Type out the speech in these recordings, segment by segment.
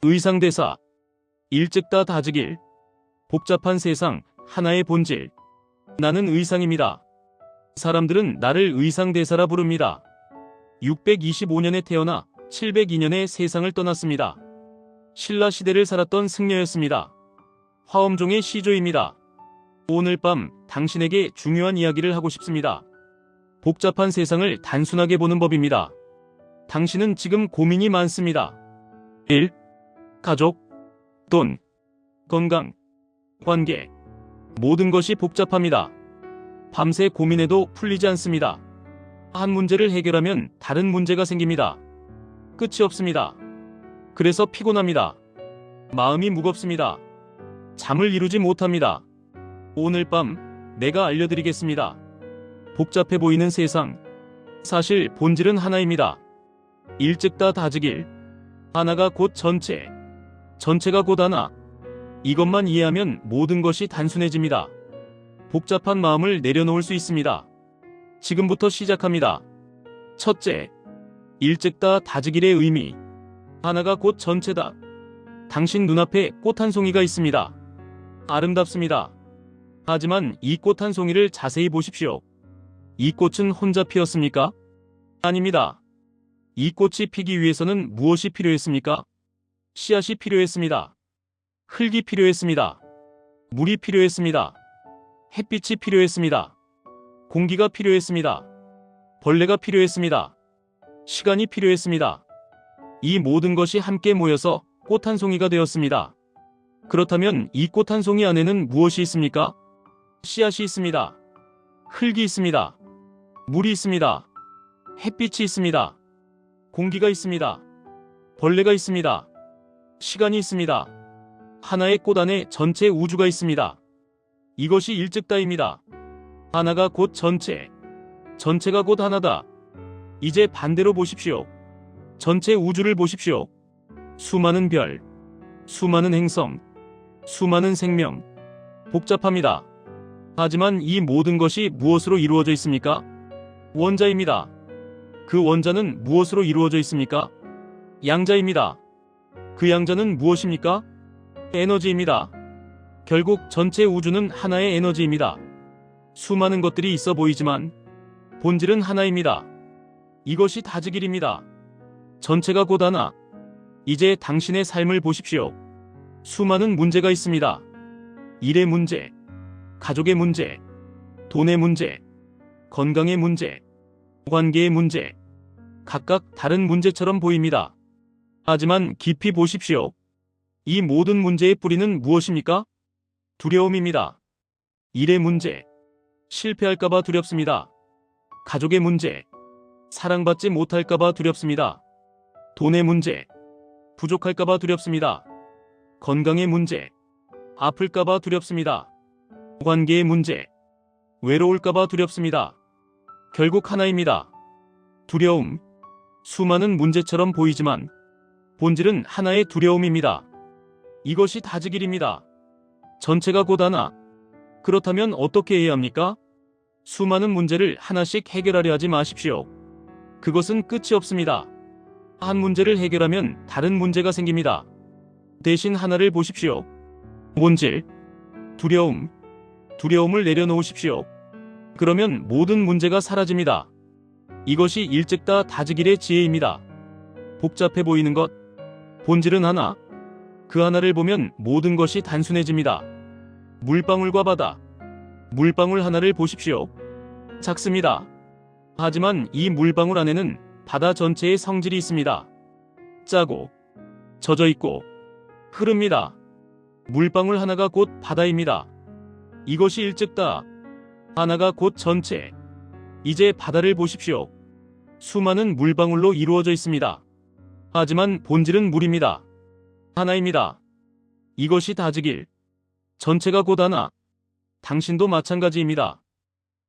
의상대사. 일즉다 다즉일. 복잡한 세상, 하나의 본질. 나는 의상입니다. 사람들은 나를 의상대사라 부릅니다. 625년에 태어나 702년에 세상을 떠났습니다. 신라 시대를 살았던 승려였습니다. 화엄종의 시조입니다. 오늘 밤 당신에게 중요한 이야기를 하고 싶습니다. 복잡한 세상을 단순하게 보는 법입니다. 당신은 지금 고민이 많습니다. 1. 가족, 돈, 건강, 관계. 모든 것이 복잡합니다. 밤새 고민해도 풀리지 않습니다. 한 문제를 해결하면 다른 문제가 생깁니다. 끝이 없습니다. 그래서 피곤합니다. 마음이 무겁습니다. 잠을 이루지 못합니다. 오늘 밤 내가 알려드리겠습니다. 복잡해 보이는 세상. 사실 본질은 하나입니다. 일즉다 다즉일. 하나가 곧 전체. 전체가 곧 하나. 이것만 이해하면 모든 것이 단순해집니다. 복잡한 마음을 내려놓을 수 있습니다. 지금부터 시작합니다. 첫째, 일즉다 다즉일의 의미. 하나가 곧 전체다. 당신 눈앞에 꽃 한 송이가 있습니다. 아름답습니다. 하지만 이 꽃 한 송이를 자세히 보십시오. 이 꽃은 혼자 피었습니까? 아닙니다. 이 꽃이 피기 위해서는 무엇이 필요했습니까? 씨앗이 필요했습니다. 흙이 필요했습니다. 물이 필요했습니다. 햇빛이 필요했습니다. 공기가 필요했습니다. 벌레가 필요했습니다. 시간이 필요했습니다. 이 모든 것이 함께 모여서 꽃 한 송이가 되었습니다. 그렇다면 이 꽃 한 송이 안에는 무엇이 있습니까? 씨앗이 있습니다. 흙이 있습니다. 물이 있습니다. 햇빛이 있습니다. 공기가 있습니다. 벌레가 있습니다. 시간이 있습니다. 하나의 꽃 안에 전체 우주가 있습니다. 이것이 일즉다입니다. 하나가 곧 전체. 전체가 곧 하나다. 이제 반대로 보십시오. 전체 우주를 보십시오. 수많은 별, 수많은 행성, 수많은 생명. 복잡합니다. 하지만 이 모든 것이 무엇으로 이루어져 있습니까? 원자입니다. 그 원자는 무엇으로 이루어져 있습니까? 양자입니다. 그 양자는 무엇입니까? 에너지입니다. 결국 전체 우주는 하나의 에너지입니다. 수많은 것들이 있어 보이지만 본질은 하나입니다. 이것이 다즉일입니다. 전체가 곧 하나. 이제 당신의 삶을 보십시오. 수많은 문제가 있습니다. 일의 문제, 가족의 문제, 돈의 문제, 건강의 문제, 관계의 문제. 각각 다른 문제처럼 보입니다. 하지만 깊이 보십시오. 이 모든 문제의 뿌리는 무엇입니까? 두려움입니다. 일의 문제, 실패할까봐 두렵습니다. 가족의 문제, 사랑받지 못할까봐 두렵습니다. 돈의 문제, 부족할까봐 두렵습니다. 건강의 문제, 아플까봐 두렵습니다. 관계의 문제, 외로울까봐 두렵습니다. 결국 하나입니다. 두려움. 수많은 문제처럼 보이지만 본질은 하나의 두려움입니다. 이것이 다즉일입니다. 전체가 곧 하나. 그렇다면 어떻게 해야 합니까? 수많은 문제를 하나씩 해결하려 하지 마십시오. 그것은 끝이 없습니다. 한 문제를 해결하면 다른 문제가 생깁니다. 대신 하나를 보십시오. 본질, 두려움. 두려움을 내려놓으십시오. 그러면 모든 문제가 사라집니다. 이것이 일즉다 다즉일의 지혜입니다. 복잡해 보이는 것, 본질은 하나. 그 하나를 보면 모든 것이 단순해집니다. 물방울과 바다. 물방울 하나를 보십시오. 작습니다. 하지만 이 물방울 안에는 바다 전체의 성질이 있습니다. 짜고, 젖어 있고, 흐릅니다. 물방울 하나가 곧 바다입니다. 이것이 일즉다. 하나가 곧 전체. 이제 바다를 보십시오. 수많은 물방울로 이루어져 있습니다. 하지만 본질은 물입니다. 하나입니다. 이것이 다즉일. 전체가 곧 하나. 당신도 마찬가지입니다.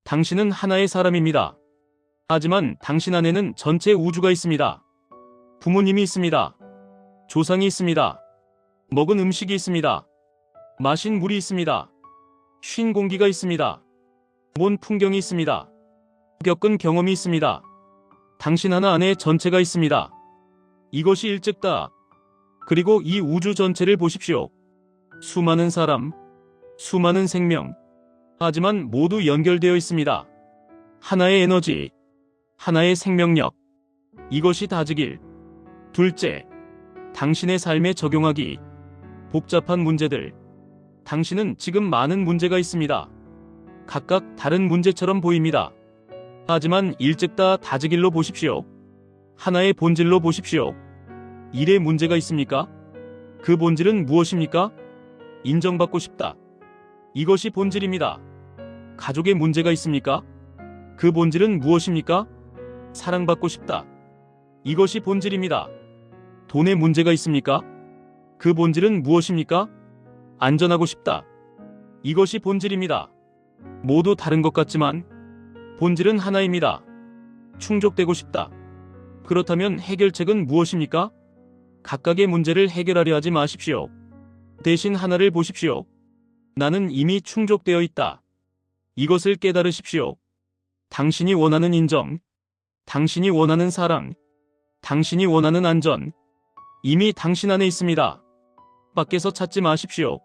당신은 하나의 사람입니다. 하지만 당신 안에는 전체 우주가 있습니다. 부모님이 있습니다. 조상이 있습니다. 먹은 음식이 있습니다. 마신 물이 있습니다. 쉰 공기가 있습니다. 본 풍경이 있습니다. 겪은 경험이 있습니다. 당신 하나 안에 전체가 있습니다. 이것이 일즉다. 그리고 이 우주 전체를 보십시오. 수많은 사람, 수많은 생명, 하지만 모두 연결되어 있습니다. 하나의 에너지, 하나의 생명력. 이것이 다즈길. 둘째, 당신의 삶에 적용하기. 복잡한 문제들. 당신은 지금 많은 문제가 있습니다. 각각 다른 문제처럼 보입니다. 하지만 일찍 다 다즈길로 보십시오. 하나의 본질로 보십시오. 일에 문제가 있습니까? 그 본질은 무엇입니까? 인정받고 싶다. 이것이 본질입니다. 가족에 문제가 있습니까? 그 본질은 무엇입니까? 사랑받고 싶다. 이것이 본질입니다. 돈에 문제가 있습니까? 그 본질은 무엇입니까? 안전하고 싶다. 이것이 본질입니다. 모두 다른 것 같지만 본질은 하나입니다. 충족되고 싶다. 그렇다면 해결책은 무엇입니까? 각각의 문제를 해결하려 하지 마십시오. 대신 하나를 보십시오. 나는 이미 충족되어 있다. 이것을 깨달으십시오. 당신이 원하는 인정, 당신이 원하는 사랑, 당신이 원하는 안전, 이미 당신 안에 있습니다. 밖에서 찾지 마십시오.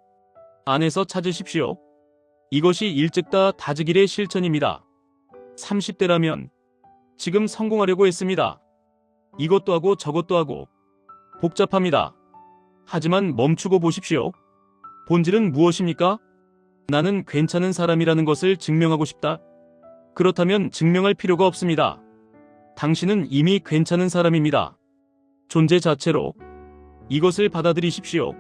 안에서 찾으십시오. 이것이 일찍 다 다즈길의 실천입니다. 30대라면 지금 성공하려고 했습니다. 이것도 하고 저것도 하고 복잡합니다. 하지만 멈추고 보십시오. 본질은 무엇입니까? 나는 괜찮은 사람이라는 것을 증명하고 싶다. 그렇다면 증명할 필요가 없습니다. 당신은 이미 괜찮은 사람입니다. 존재 자체로. 이것을 받아들이십시오.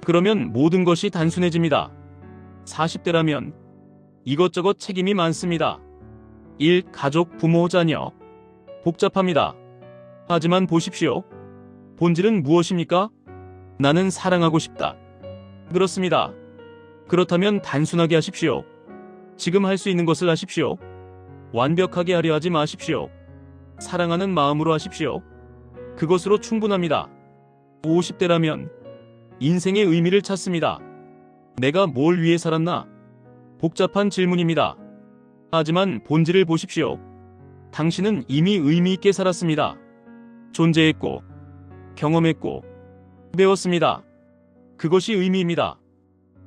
그러면 모든 것이 단순해집니다. 40대라면 이것저것 책임이 많습니다. 일, 가족, 부모, 자녀. 복잡합니다. 하지만 보십시오. 본질은 무엇입니까? 나는 사랑하고 싶다. 그렇습니다. 그렇다면 단순하게 하십시오. 지금 할 수 있는 것을 하십시오. 완벽하게 하려 하지 마십시오. 사랑하는 마음으로 하십시오. 그것으로 충분합니다. 50대라면 인생의 의미를 찾습니다. 내가 뭘 위해 살았나? 복잡한 질문입니다. 하지만 본질을 보십시오. 당신은 이미 의미 있게 살았습니다. 존재했고, 경험했고, 배웠습니다. 그것이 의미입니다.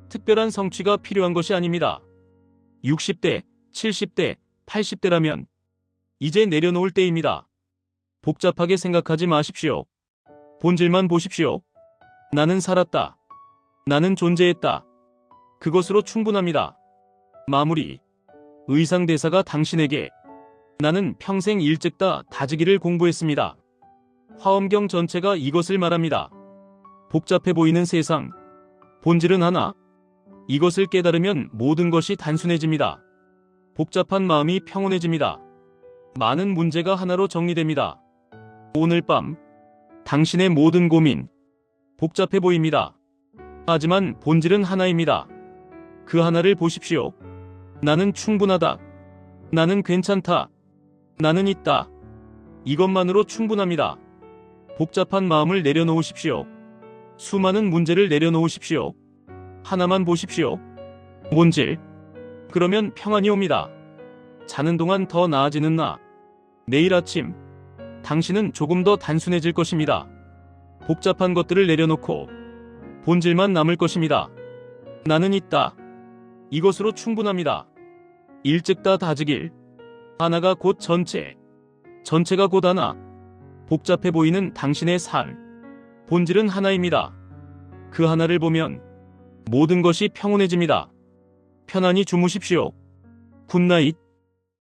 특별한 성취가 필요한 것이 아닙니다. 60대, 70대, 80대라면 이제 내려놓을 때입니다. 복잡하게 생각하지 마십시오. 본질만 보십시오. 나는 살았다. 나는 존재했다. 그것으로 충분합니다. 마무리. 의상대사가 당신에게 나는 평생 일찍 다 다즈기를 공부했습니다. 화엄경 전체가 이것을 말합니다. 복잡해 보이는 세상. 본질은 하나. 이것을 깨달으면 모든 것이 단순해집니다. 복잡한 마음이 평온해집니다. 많은 문제가 하나로 정리됩니다. 오늘 밤 당신의 모든 고민 복잡해 보입니다. 하지만 본질은 하나입니다. 그 하나를 보십시오. 나는 충분하다. 나는 괜찮다. 나는 있다. 이것만으로 충분합니다. 복잡한 마음을 내려놓으십시오. 수많은 문제를 내려놓으십시오. 하나만 보십시오. 본질. 그러면 평안이 옵니다. 자는 동안 더 나아지는 나. 내일 아침 당신은 조금 더 단순해질 것입니다. 복잡한 것들을 내려놓고 본질만 남을 것입니다. 나는 있다. 이것으로 충분합니다. 일찍 다 다즈길. 하나가 곧 전체. 전체가 곧 하나. 복잡해 보이는 당신의 삶. 본질은 하나입니다. 그 하나를 보면 모든 것이 평온해집니다. 편안히 주무십시오. 굿나잇.